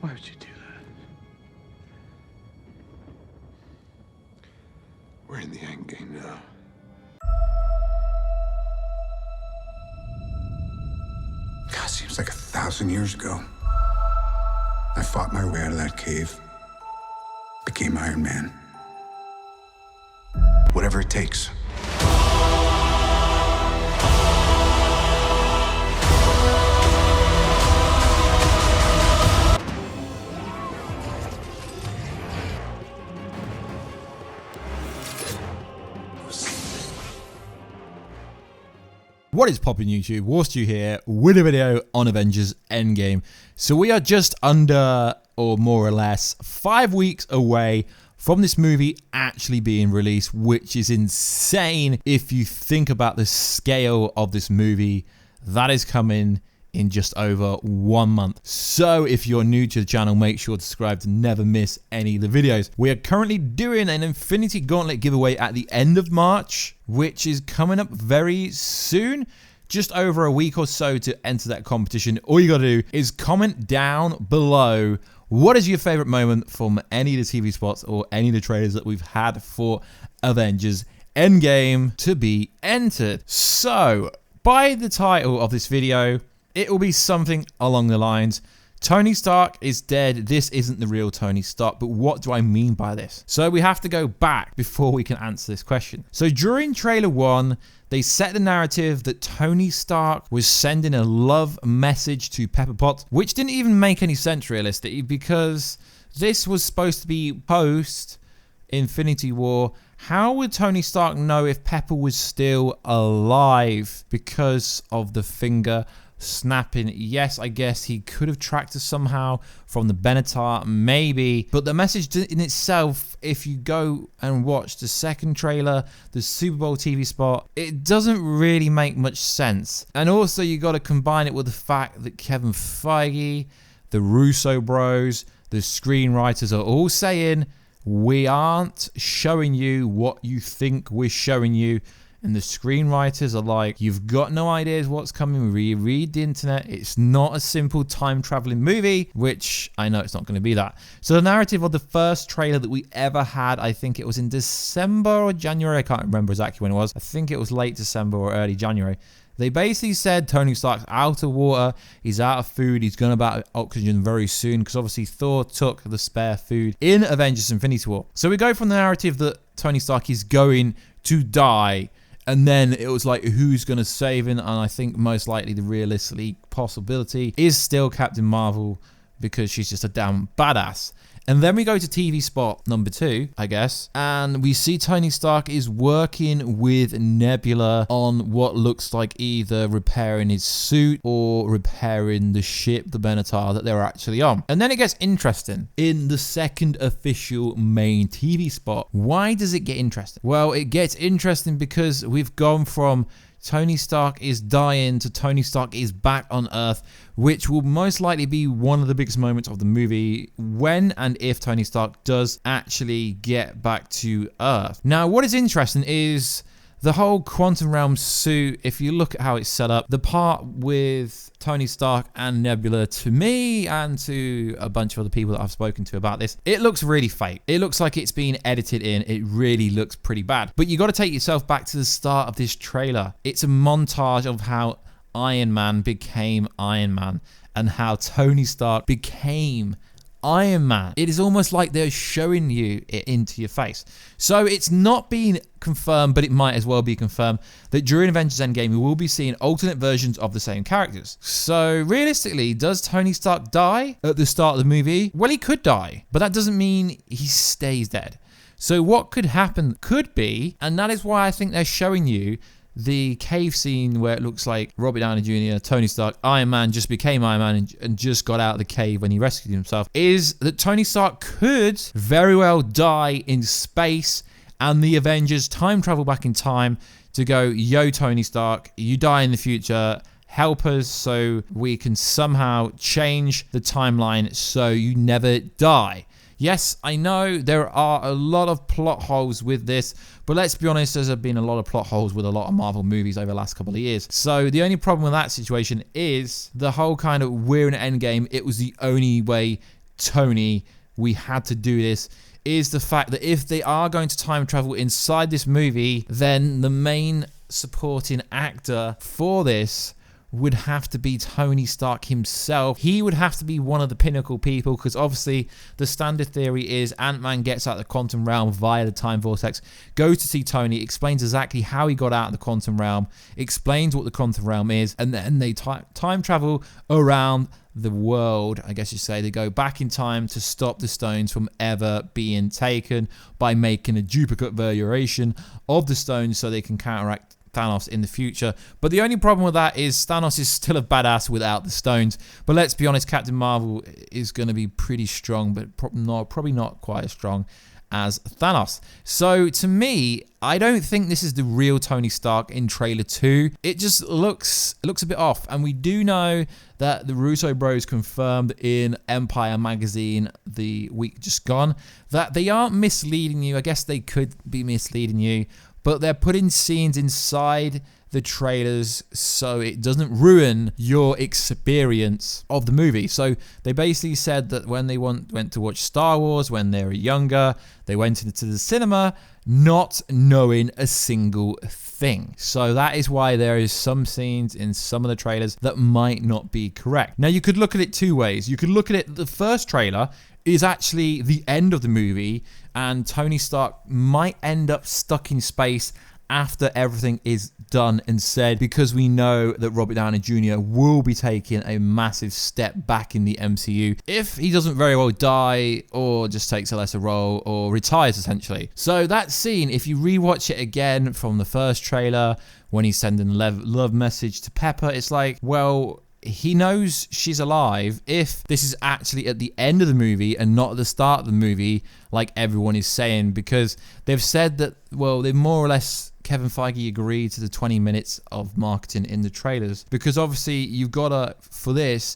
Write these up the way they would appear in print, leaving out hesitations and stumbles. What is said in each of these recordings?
Why would you do that? We're in the Endgame now. God, seems like 1,000 years ago. I fought my way out of that cave. Became Iron Man. Whatever it takes. What is poppin' YouTube? Warstu here with a video on Avengers Endgame. So we are just under, or more or less, 5 weeks away from this movie actually being released, which is insane if you think about the scale of this movie. That is coming in just over 1 month. So if you're new to the channel, make sure to subscribe to never miss any of the videos. We are currently doing an Infinity Gauntlet giveaway at the end of March, which is coming up very soon. Just over a week or so to enter that competition. All you gotta do is comment down below what is your favorite moment from any of the TV spots or any of the trailers that we've had for Avengers Endgame to be entered. So by the title of this video, it will be something along the lines, Tony Stark is dead, this isn't the real Tony Stark, but what do I mean by this? So we have to go back before we can answer this question. So during trailer 1, they set the narrative that Tony Stark was sending a love message to Pepper Potts, which didn't even make any sense realistically because this was supposed to be post Infinity War. How would Tony Stark know if Pepper was still alive because of the finger snapping? Yes, I guess he could have tracked her somehow from the Benatar, maybe, but the message in itself, if you go and watch the second trailer, the Super Bowl TV spot, it doesn't really make much sense. And also you got to combine it with the fact that Kevin Feige, the Russo Bros, the screenwriters are all saying, we aren't showing you what you think we're showing you. And the screenwriters are like, you've got no ideas what's coming. Read the internet. It's not a simple time traveling movie, which I know it's not going to be that. So the narrative of the first trailer that we ever had, I think it was in December or January. I can't remember exactly when it was. I think it was late December or early January. They basically said Tony Stark's out of water, he's out of food, he's going to be out of oxygen very soon because obviously Thor took the spare food in Avengers Infinity War. So we go from the narrative that Tony Stark is going to die, and then it was like, who's going to save him? And I think most likely the realistic possibility is still Captain Marvel because she's just a damn badass. And then we go to TV spot number 2, I guess, and we see Tony Stark is working with Nebula on what looks like either repairing his suit or repairing the ship, the Benatar, that they're actually on. And then it gets interesting in the second official main TV spot. Why does it get interesting? Well, it gets interesting because we've gone from Tony Stark is dying to Tony Stark is back on Earth, which will most likely be one of the biggest moments of the movie when and if Tony Stark does actually get back to Earth. Now, what is interesting is the whole quantum realm suit. If you look at how it's set up, the part with Tony Stark and Nebula, to me and to a bunch of other people that I've spoken to about this, it looks really fake. It looks like it's been edited in. It really looks pretty bad. But you got to take yourself back to the start of this trailer. It's a montage of how Iron Man became Iron Man and how Tony Stark became Iron Man. It is almost like they're showing you it into your face. So it's not been confirmed, but it might as well be confirmed that during Avengers Endgame, we will be seeing alternate versions of the same characters. So realistically, does Tony Stark die at the start of the movie? Well, he could die, but that doesn't mean he stays dead. So what could happen could be, and that is why I think they're showing you the cave scene where it looks like Robert Downey Jr., Tony Stark, Iron Man just became Iron Man and just got out of the cave when he rescued himself, is that Tony Stark could very well die in space and the Avengers time travel back in time to go, yo, Tony Stark, you die in the future, help us so we can somehow change the timeline so you never die. Yes, I know there are a lot of plot holes with this, but let's be honest, there's been a lot of plot holes with a lot of Marvel movies over the last couple of years. So the only problem with that situation is the whole kind of we're in Endgame, it was the only way Tony, we had to do this, is the fact that if they are going to time travel inside this movie, then the main supporting actor for this would have to be Tony Stark himself. He would have to be one of the pinnacle people, because obviously the standard theory is Ant-Man gets out of the quantum realm via the time vortex, goes to see Tony, explains exactly how he got out of the quantum realm, explains what the quantum realm is, and then they time travel around the world, I guess you say. They go back in time to stop the stones from ever being taken by making a duplicate variation of the stones so they can counteract Thanos in the future. But the only problem with that is Thanos is still a badass without the stones. But let's be honest, Captain Marvel is going to be pretty strong, but probably not quite as strong as Thanos. So to me, I don't think this is the real Tony Stark in trailer 2. It just looks a bit off. And we do know that the Russo Bros confirmed in Empire magazine the week just gone that they aren't misleading you. I guess they could be misleading you, but they're putting scenes inside the trailers so it doesn't ruin your experience of the movie. So they basically said that when they went to watch Star Wars when they were younger, they went into the cinema not knowing a single thing. So that is why there is some scenes in some of the trailers that might not be correct. Now, you could look at it two ways. You could look at it, the first trailer is actually the end of the movie, and Tony Stark might end up stuck in space after everything is done and said, because we know that Robert Downey Jr. will be taking a massive step back in the MCU if he doesn't very well die or just takes a lesser role or retires, essentially. So that scene, if you rewatch it again from the first trailer, when he's sending a love message to Pepper, it's like, well, he knows she's alive if this is actually at the end of the movie and not at the start of the movie, like everyone is saying, because they've said that, well, they've more or less, Kevin Feige agreed to the 20 minutes of marketing in the trailers, because obviously you've got to, for this,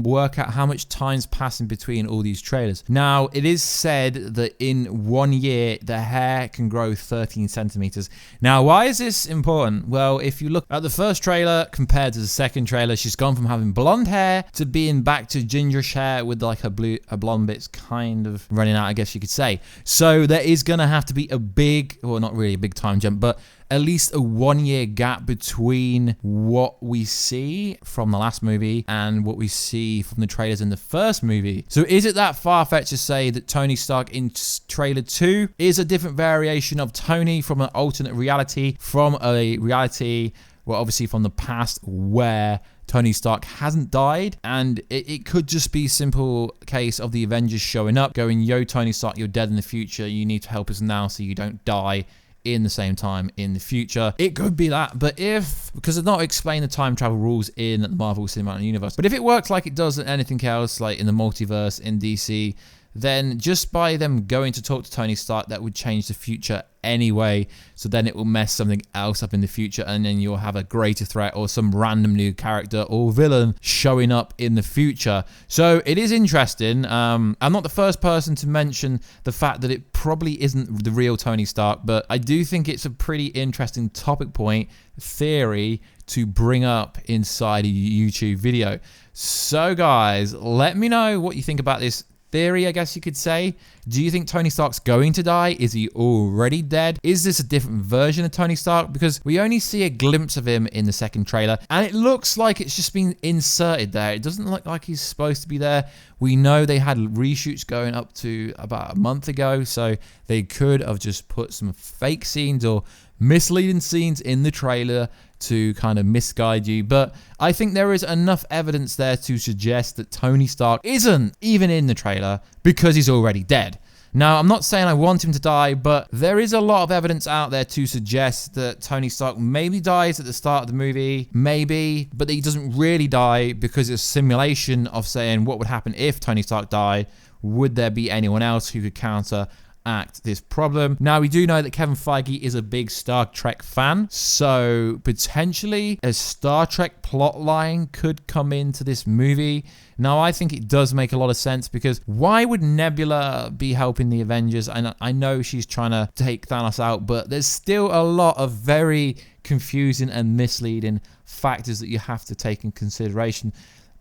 work out how much time's passing between all these trailers. Now, it is said that in 1 year, the hair can grow 13 centimeters. Now, why is this important? Well, if you look at the first trailer compared to the second trailer, she's gone from having blonde hair to being back to gingerish hair with like her blonde bits kind of running out, I guess you could say. So there is going to have to be a big, well, not really a big time jump, but at least a 1 year gap between what we see from the last movie and what we see from the trailers in the first movie. So is it that far-fetched to say that Tony Stark in trailer 2 is a different variation of Tony from an alternate reality, from a reality, well, obviously from the past, where Tony Stark hasn't died, and it could just be a simple case of the Avengers showing up, going, yo, Tony Stark, you're dead in the future, you need to help us now so you don't die in the same time in the future. It could be that, but because they've not explained the time travel rules in the Marvel Cinematic Universe, but if it works like it does in anything else, like in the multiverse, in DC, then just by them going to talk to Tony Stark, that would change the future anyway. So then it will mess something else up in the future, and then you'll have a greater threat or some random new character or villain showing up in the future. So it is interesting. I'm not the first person to mention the fact that it probably isn't the real Tony Stark, but I do think it's a pretty interesting topic point, theory, to bring up inside a YouTube video. So guys, let me know what you think about this theory, I guess you could say. Do you think Tony Stark's going to die? Is he already dead? Is this a different version of Tony Stark? Because we only see a glimpse of him in the second trailer, and it looks like it's just been inserted there. It doesn't look like he's supposed to be there. We know they had reshoots going up to about a month ago, so they could have just put some fake scenes or misleading scenes in the trailer to kind of misguide you. But I think there is enough evidence there to suggest that Tony Stark isn't even in the trailer because he's already dead. Now, I'm not saying I want him to die, but there is a lot of evidence out there to suggest that Tony Stark maybe dies at the start of the movie, maybe, but he doesn't really die because it's a simulation of saying what would happen if Tony Stark died. Would there be anyone else who could counteract this problem? Now, we do know that Kevin Feige is a big Star Trek fan, so potentially a Star Trek plot line could come into this movie. Now, I think it does make a lot of sense, because why would Nebula be helping the Avengers? And I know she's trying to take Thanos out, but there's still a lot of very confusing and misleading factors that you have to take in consideration.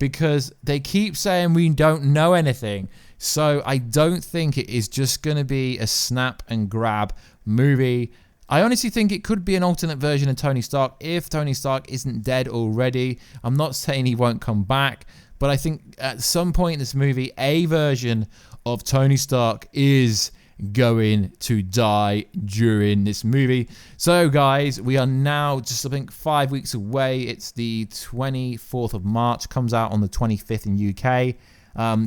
because they keep saying we don't know anything. So I don't think it is just going to be a snap and grab movie. I honestly think it could be an alternate version of Tony Stark if Tony Stark isn't dead already. I'm not saying he won't come back, but I think at some point in this movie, a version of Tony Stark is going to die during this movie. So guys, we are now just, I think, 5 weeks away. It's the 24th of March, comes out on the 25th in UK.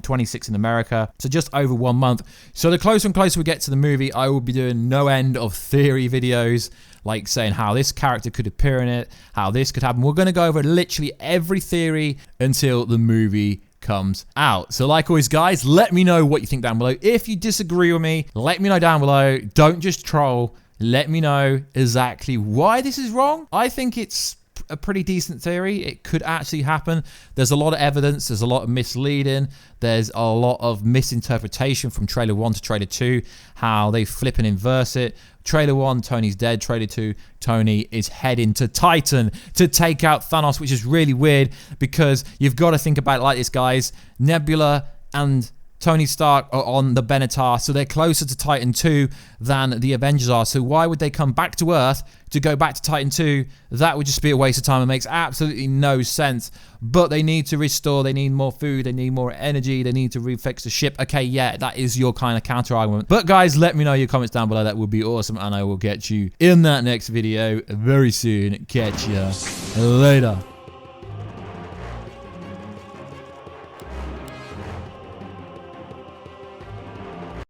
26 in America, so just over 1 month. So the closer and closer we get to the movie, I will be doing no end of theory videos, like saying how this character could appear in it, how this could happen. We're going to go over literally every theory until the movie comes out. So like always, guys, let me know what you think down below. If you disagree with me, let me know down below. Don't just troll. Let me know exactly why this is wrong. I think it's a pretty decent theory. It could actually happen. There's a lot of evidence. There's a lot of misleading. There's a lot of misinterpretation from trailer 1 to trailer 2, how they flip and inverse it. Trailer 1, Tony's dead. Trailer 2, Tony is heading to Titan to take out Thanos, which is really weird because you've got to think about it like this, guys. Nebula and Tony Stark are on the Benatar, so they're closer to Titan 2 than the Avengers are. So why would they come back to Earth to go back to Titan 2? That would just be a waste of time. It makes absolutely no sense. But they need to restore, they need more food, they need more energy, they need to refix the ship. Okay, yeah, that is your kind of counter argument. But guys, let me know your comments down below. That would be awesome, and I will get you in that next video very soon. Catch ya later.